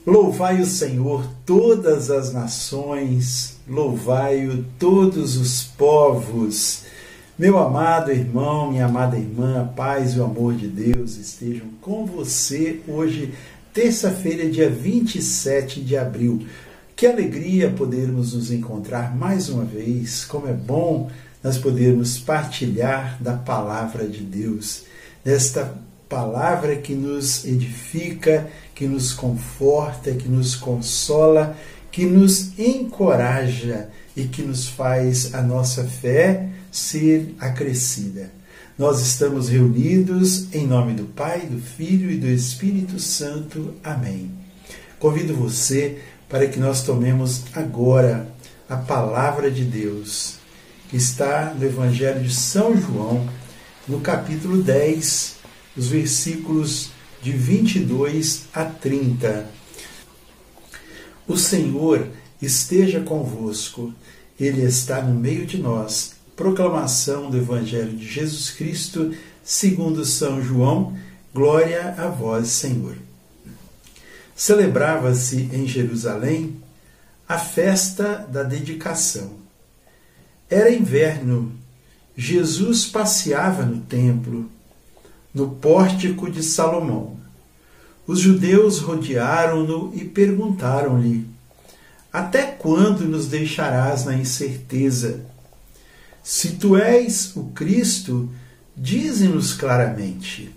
Louvai o Senhor todas as nações, louvai-o todos os povos. Meu amado irmão, minha amada irmã, a paz e o amor de Deus estejam com você hoje, terça-feira, dia 27 de abril. Que alegria podermos nos encontrar mais uma vez, como é bom nós podermos partilhar da palavra de Deus, desta palavra que nos edifica, que nos conforta, que nos consola, que nos encoraja e que nos faz a nossa fé ser acrescida. Nós estamos reunidos em nome do Pai, do Filho e do Espírito Santo. Amém. Convido você para que nós tomemos agora a palavra de Deus, que está no Evangelho de São João, no capítulo 10, os versículos de 22 a 30. O Senhor esteja convosco, Ele está no meio de nós. Proclamação do Evangelho de Jesus Cristo, segundo São João. Glória a vós, Senhor. Celebrava-se em Jerusalém a festa da dedicação. Era inverno. Jesus passeava no templo, no pórtico de Salomão. Os judeus rodearam-no e perguntaram-lhe: até quando nos deixarás na incerteza? Se tu és o Cristo, dize-nos claramente.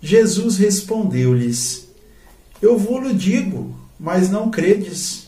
Jesus respondeu-lhes: eu vou-lo digo, mas não credes.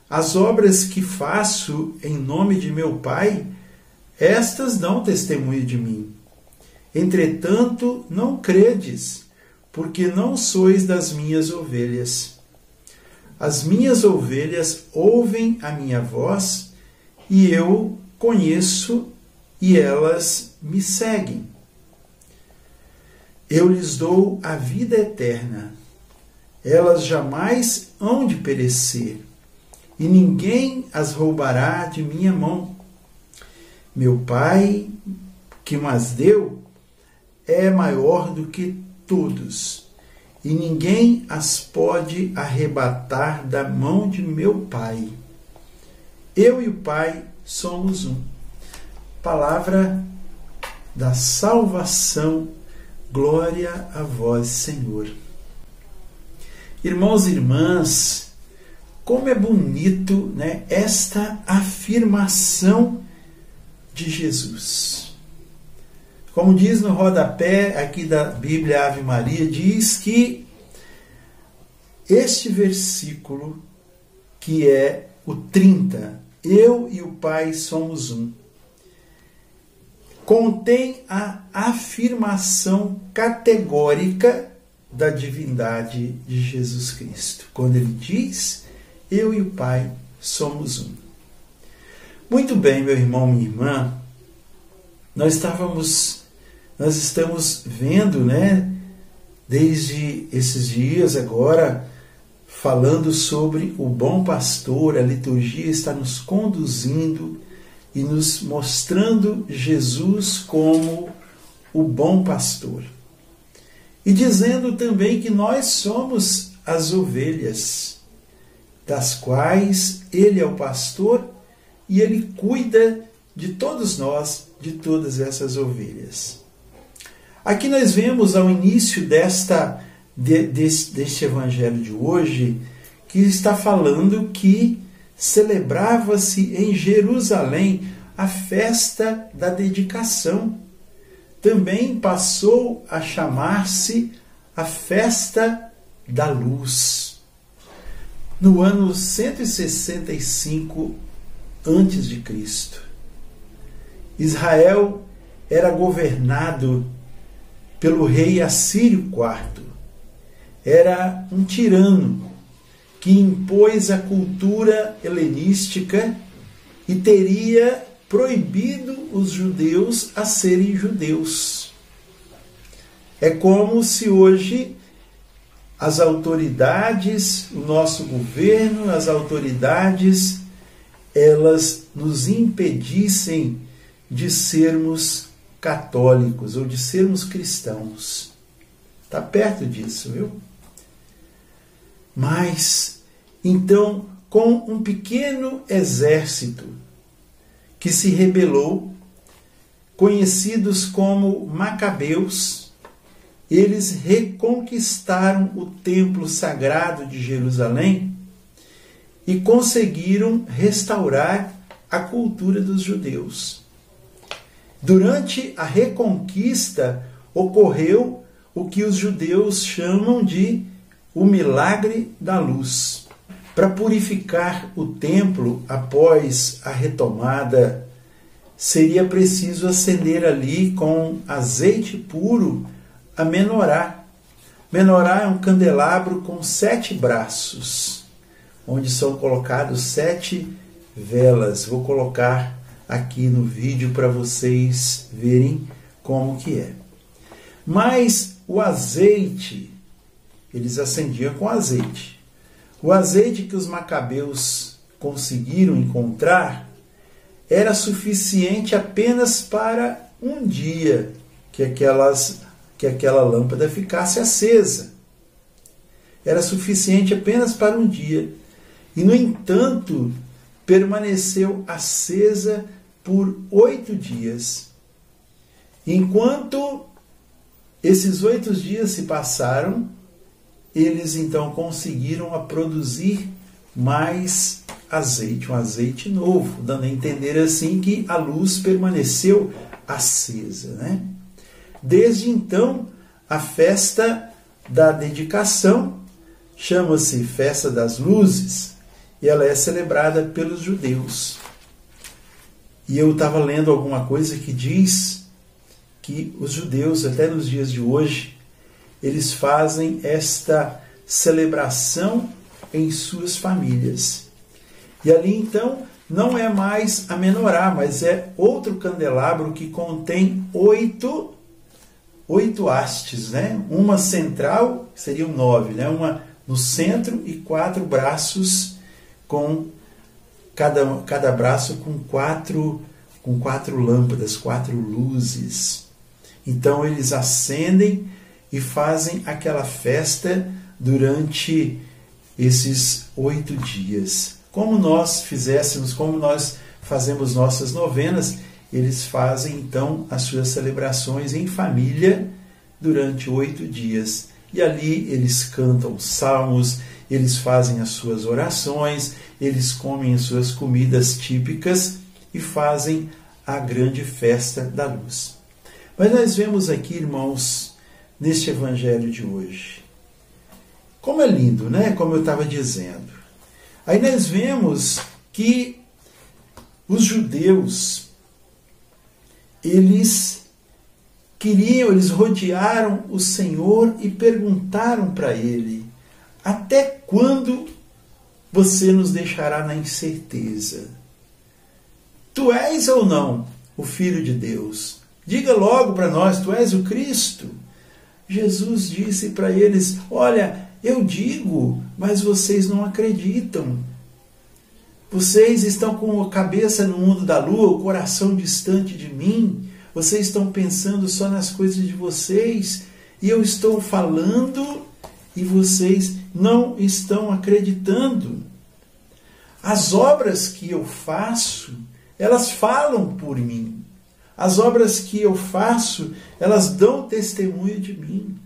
As obras que faço em nome de meu Pai, estas dão testemunho de mim. Entretanto, não credes, porque não sois das minhas ovelhas. As minhas ovelhas ouvem a minha voz, e eu conheço, e elas me seguem. Eu lhes dou a vida eterna. Elas jamais hão de perecer, e ninguém as roubará de minha mão. Meu Pai, que mas deu, é maior do que todos, e ninguém as pode arrebatar da mão de meu Pai. Eu e o Pai somos um. Palavra da salvação, glória a vós, Senhor. Irmãos e irmãs, como é bonito, né, esta afirmação de Jesus. Como diz no rodapé aqui da Bíblia Ave Maria, diz que este versículo, que é o 30, eu e o Pai somos um, contém a afirmação categórica da divindade de Jesus Cristo, quando ele diz, eu e o Pai somos um. Muito bem, meu irmão, minha irmã, nós estamos vendo, né, desde esses dias agora, falando sobre o bom pastor. A liturgia está nos conduzindo e nos mostrando Jesus como o bom pastor. E dizendo também que nós somos as ovelhas, das quais Ele é o pastor e Ele cuida de todos nós, de todas essas ovelhas. Aqui nós vemos ao início deste evangelho de hoje, que está falando que celebrava-se em Jerusalém a festa da dedicação. Também passou a chamar-se a festa da luz. No ano 165 a.C., Israel era governado pelo rei Assírio IV. Era um tirano que impôs a cultura helenística e teria proibido os judeus a serem judeus. É como se hoje as autoridades, o nosso governo, as autoridades, elas nos impedissem de sermos católicos ou de sermos cristãos. Está perto disso, viu? Mas, então, com um pequeno exército que se rebelou, conhecidos como Macabeus, eles reconquistaram o templo sagrado de Jerusalém e conseguiram restaurar a cultura dos judeus. Durante a reconquista ocorreu o que os judeus chamam de o milagre da luz. Para purificar o templo após a retomada, seria preciso acender ali com azeite puro a menorá. Menorá é um candelabro com 7 braços, onde são colocados 7 velas. Vou colocar aqui no vídeo para vocês verem como que é. Mas o azeite, eles acendiam com azeite. O azeite que os macabeus conseguiram encontrar era suficiente apenas para um dia que aquela lâmpada ficasse acesa. Era suficiente apenas para um dia. E, no entanto, permaneceu acesa por 8 dias. Enquanto esses 8 dias se passaram, eles então conseguiram produzir mais azeite, um azeite novo, dando a entender assim que a luz permaneceu acesa, né? Desde então, a festa da dedicação chama-se Festa das Luzes e ela é celebrada pelos judeus. E eu estava lendo alguma coisa que diz que os judeus, até nos dias de hoje, eles fazem esta celebração em suas famílias. E ali então não é mais a menorá, mas é outro candelabro que contém 8 hastes, né? Uma central, seriam 9, né? Uma no centro e 4 braços, com cada braço com quatro lâmpadas, 4 luzes. Então eles acendem e fazem aquela festa durante esses 8 dias. Como nós fizéssemos, como nós fazemos nossas novenas, eles fazem então as suas celebrações em família durante 8 dias. E ali eles cantam salmos, eles fazem as suas orações, eles comem as suas comidas típicas e fazem a grande festa da luz. Mas nós vemos aqui, irmãos, neste evangelho de hoje, como é lindo, né? Como eu estava dizendo. Aí nós vemos que os judeus, eles rodearam o Senhor e perguntaram para ele: até quando você nos deixará na incerteza? Tu és ou não o Filho de Deus? Diga logo para nós, tu és o Cristo? Jesus disse para eles: olha, eu digo, mas vocês não acreditam. Vocês estão com a cabeça no mundo da lua, o coração distante de mim. Vocês estão pensando só nas coisas de vocês. E eu estou falando e vocês não estão acreditando. As obras que eu faço, elas falam por mim. As obras que eu faço, elas dão testemunho de mim.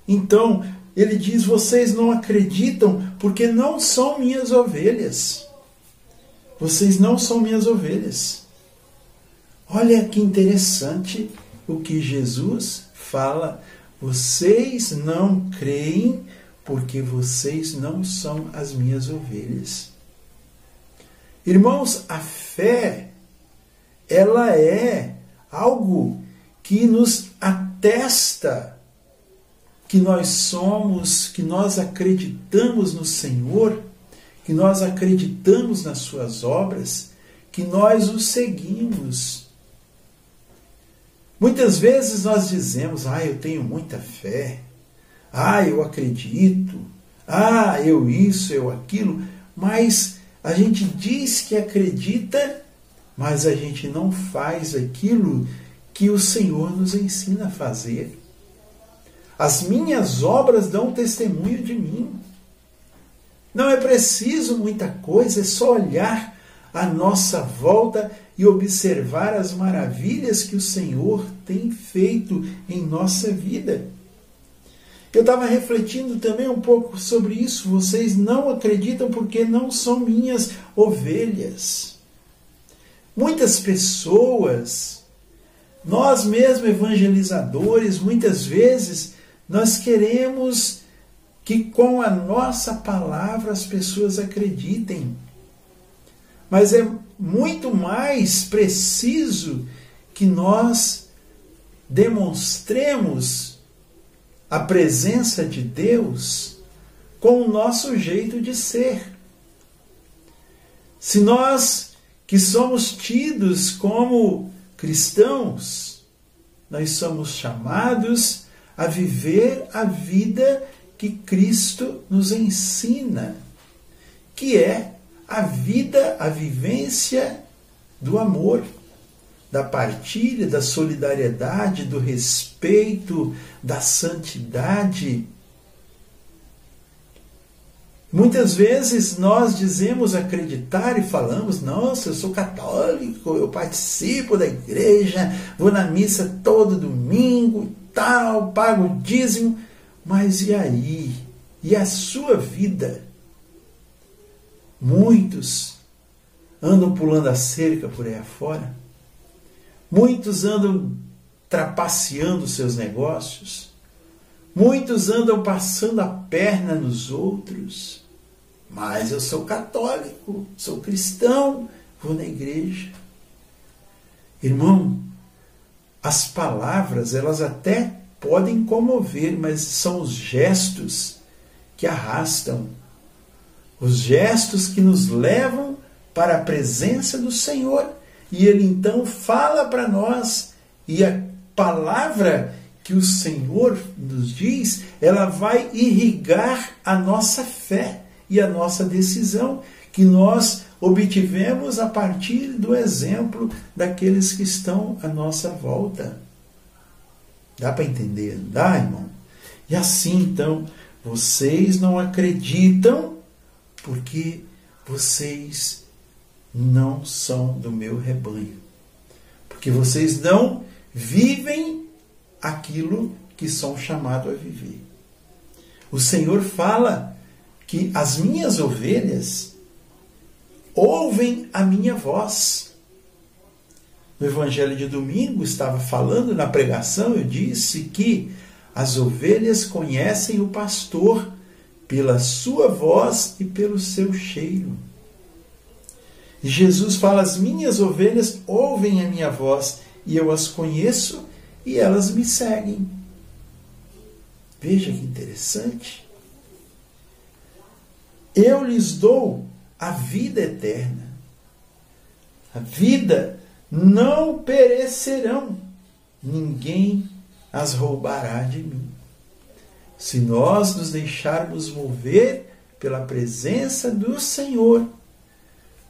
Então, ele diz: vocês não acreditam porque não são minhas ovelhas. Vocês não são minhas ovelhas. Olha que interessante o que Jesus fala. Vocês não creem porque vocês não são as minhas ovelhas. Irmãos, a fé, ela é algo que nos atesta que nós somos, que nós acreditamos no Senhor, que nós acreditamos nas suas obras, que nós o seguimos. Muitas vezes nós dizemos: eu tenho muita fé, eu acredito, eu isso, eu aquilo, mas a gente diz que acredita, mas a gente não faz aquilo que o Senhor nos ensina a fazer. As minhas obras dão testemunho de mim. Não é preciso muita coisa, é só olhar à nossa volta e observar as maravilhas que o Senhor tem feito em nossa vida. Eu estava refletindo também um pouco sobre isso. Vocês não acreditam porque não são minhas ovelhas. Muitas pessoas, nós mesmos evangelizadores, muitas vezes nós queremos que com a nossa palavra as pessoas acreditem. Mas é muito mais preciso que nós demonstremos a presença de Deus com o nosso jeito de ser. Se nós que somos tidos como cristãos, nós somos chamados a viver a vida que Cristo nos ensina, que é a vida, a vivência do amor, da partilha, da solidariedade, do respeito, da santidade. Muitas vezes nós dizemos acreditar e falamos: nossa, eu sou católico, eu participo da igreja, vou na missa todo domingo e tal, pago o dízimo. Mas e aí? E a sua vida? Muitos andam pulando a cerca por aí afora. Muitos andam trapaceando seus negócios. Muitos andam passando a perna nos outros. Mas eu sou católico, sou cristão, vou na igreja. Irmão, as palavras, elas até podem comover, mas são os gestos que arrastam. Os gestos que nos levam para a presença do Senhor. E Ele então fala para nós, e a palavra que o Senhor nos diz, ela vai irrigar a nossa fé e a nossa decisão, que nós obtivemos a partir do exemplo daqueles que estão à nossa volta. Dá para entender? Dá, irmão? E assim, então, vocês não acreditam porque vocês não são do meu rebanho. Porque vocês não vivem aquilo que são chamados a viver. O Senhor fala que as minhas ovelhas ouvem a minha voz. No Evangelho de domingo, estava falando na pregação, eu disse que as ovelhas conhecem o pastor pela sua voz e pelo seu cheiro. E Jesus fala: as minhas ovelhas ouvem a minha voz e eu as conheço e elas me seguem. Veja que interessante. Eu lhes dou a vida eterna. A vida não perecerão. Ninguém as roubará de mim. Se nós nos deixarmos mover pela presença do Senhor,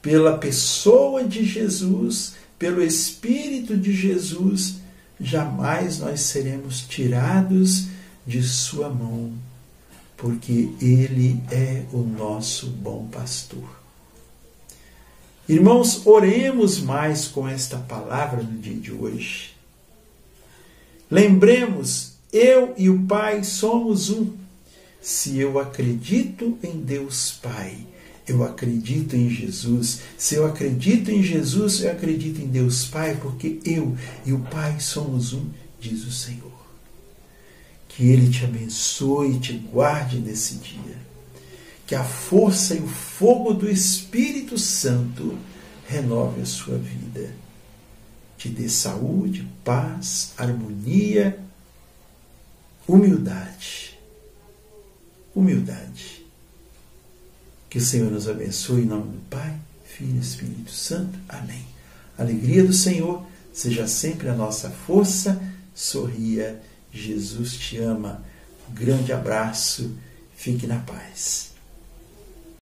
pela pessoa de Jesus, pelo Espírito de Jesus, jamais nós seremos tirados de sua mão, porque Ele é o nosso bom pastor. Irmãos, oremos mais com esta palavra no dia de hoje. Lembremos, eu e o Pai somos um. Se eu acredito em Deus Pai, eu acredito em Jesus. Se eu acredito em Jesus, eu acredito em Deus Pai, porque eu e o Pai somos um, diz o Senhor. Que Ele te abençoe e te guarde nesse dia. Que a força e o fogo do Espírito Santo renove a sua vida. Te dê saúde, paz, harmonia, humildade. Humildade. Que o Senhor nos abençoe em nome do Pai, Filho e Espírito Santo. Amém. A alegria do Senhor seja sempre a nossa força. Sorria. Jesus te ama. Um grande abraço. Fique na paz.